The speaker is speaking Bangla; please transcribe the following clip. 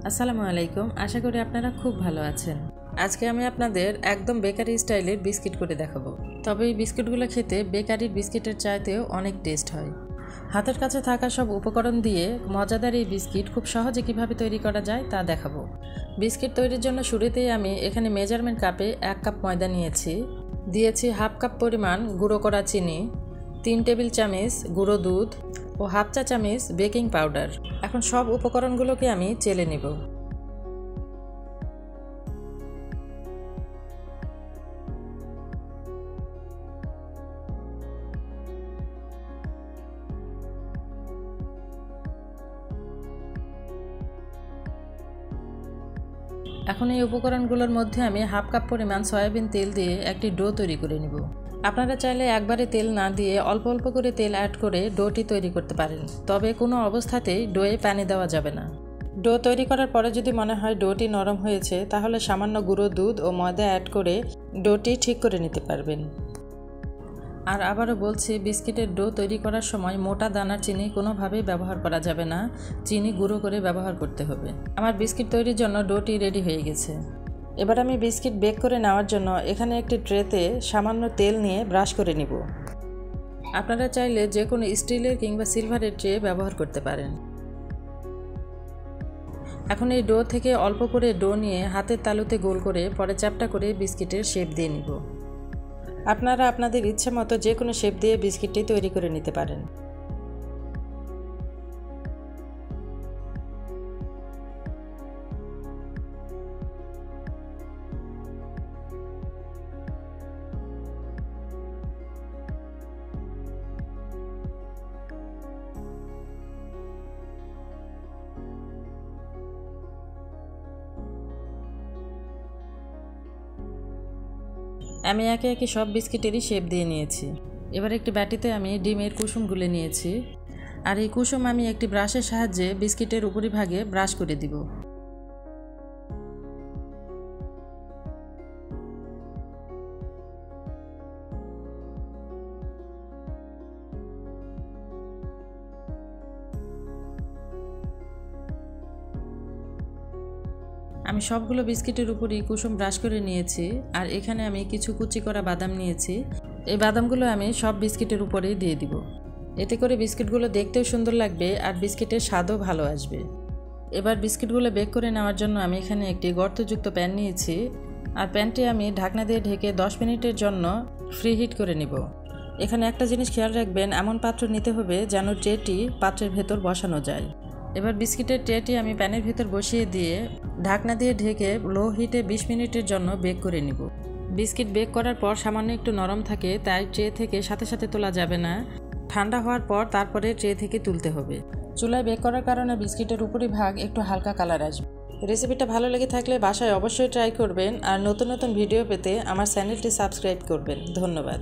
আসসালামু আলাইকুম। আশা করি আপনারা খুব ভালো আছেন। আজকে আমি আপনাদের একদম বেকারি স্টাইলের বিস্কিট করে দেখাবো। তবে এই বিস্কিটগুলো খেতে বেকারির বিস্কিটের চাইতেও অনেক টেস্ট হয়। হাতের কাছে থাকা সব উপকরণ দিয়ে মজাদার এই বিস্কিট খুব সহজে কিভাবে তৈরি করা যায় তা দেখাবো। বিস্কিট তৈরির জন্য শুরুতেই আমি এখানে মেজারমেন্ট কাপে 1 কাপ ময়দা নিয়েছি, দিয়েছি হাফ কাপ পরিমাণ গুঁড়ো করা চিনি, 3 টেবিল চামচ গুঁড়ো দুধ ও হাফ চা চামচ বেকিং পাউডার। এখন সব উপকরণগুলোকে আমি চেলে নেব। এখন এই উপকরণগুলোর মধ্যে আমি হাফ কাপ পরিমাণ সয়াবিন তেল দিয়ে একটি ডো তৈরি করে নেব। আপনারা চাইলে একবারে তেল না দিয়ে অল্প অল্প করে তেল অ্যাড করে ডোটি তৈরি করতে পারেন, তবে কোনো অবস্থাতেই ডোয়ে পানি দেওয়া যাবে না। ডো তৈরি করার পরে যদি মনে হয় ডোটি নরম হয়েছে, তাহলে সামান্য গুঁড়ো দুধ ও ময়দা অ্যাড করে ডোটি ঠিক করে নিতে পারবেন। আর আবারও বলছি, বিস্কিটের ডো তৈরি করার সময় মোটা দানার চিনি কোনোভাবেই ব্যবহার করা যাবে না, চিনি গুঁড়ো করে ব্যবহার করতে হবে। আমার বিস্কিট তৈরির জন্য ডোটি রেডি হয়ে গেছে। এবার আমি বিস্কিট বেক করে নেওয়ার জন্য এখানে একটি ট্রেতে সামান্য তেল নিয়ে ব্রাশ করে নিব। আপনারা চাইলে যে কোনো স্টিলের কিংবা সিলভারের ট্রে ব্যবহার করতে পারেন। এখন এই ডো থেকে অল্প করে ডো নিয়ে হাতের তালুতে গোল করে পরে চ্যাপ্টা করে বিস্কিটের শেপ দিয়ে নিব। আপনারা আপনাদের ইচ্ছে মতো যে কোনো শেপ দিয়ে বিস্কিটটি তৈরি করে নিতে পারেন। আমি একে একে সব বিস্কিটেরই শেপ দিয়ে নিয়েছি। এবার একটি বাটিতে আমি ডিমের কুসুম গুলে নিয়েছি, আর এই কুসুম আমি একটি ব্রাশের সাহায্যে বিস্কিটের উপরিভাগে ব্রাশ করে দিব। আমি সবগুলো বিস্কিটের উপরই কুসুম ব্রাশ করে নিয়েছি, আর এখানে আমি কিছু কুচি করা বাদাম নিয়েছি। এই বাদামগুলো আমি সব বিস্কিটের উপরেই দিয়ে দিব। এতে করে বিস্কিটগুলো দেখতেও সুন্দর লাগবে আর বিস্কিটের স্বাদও ভালো আসবে। এবার বিস্কিটগুলো বেক করে নেওয়ার জন্য আমি এখানে একটি গর্তযুক্ত প্যান নিয়েছি, আর প্যানটি আমি ঢাকনা দিয়ে ঢেকে 10 মিনিটের জন্য ফ্রি হিট করে নিব। এখানে একটা জিনিস খেয়াল রাখবেন, এমন পাত্র নিতে হবে যেন ট্রেটি পাত্রের ভেতর বসানো যায়। এবার বিস্কিটের ট্রেটি আমি প্যানের ভেতর বসিয়ে দিয়ে ঢাকনা দিয়ে ঢেকে লো হিটে 20 মিনিটের জন্য বেক করে নিব। বিস্কিট বেক করার পর সামান্য একটু নরম থাকে, তাই ট্রে থেকে সাথে সাথে তোলা যাবে না। ঠান্ডা হওয়ার পর তারপরে ট্রে থেকে তুলতে হবে। চুলায় বেক করার কারণে বিস্কিটের উপরিভাগ একটু হালকা কালার আসবে। রেসিপিটা ভালো লেগে থাকলে বাসায় অবশ্যই ট্রাই করবেন, আর নতুন নতুন ভিডিও পেতে আমার চ্যানেলটি সাবস্ক্রাইব করবেন। ধন্যবাদ।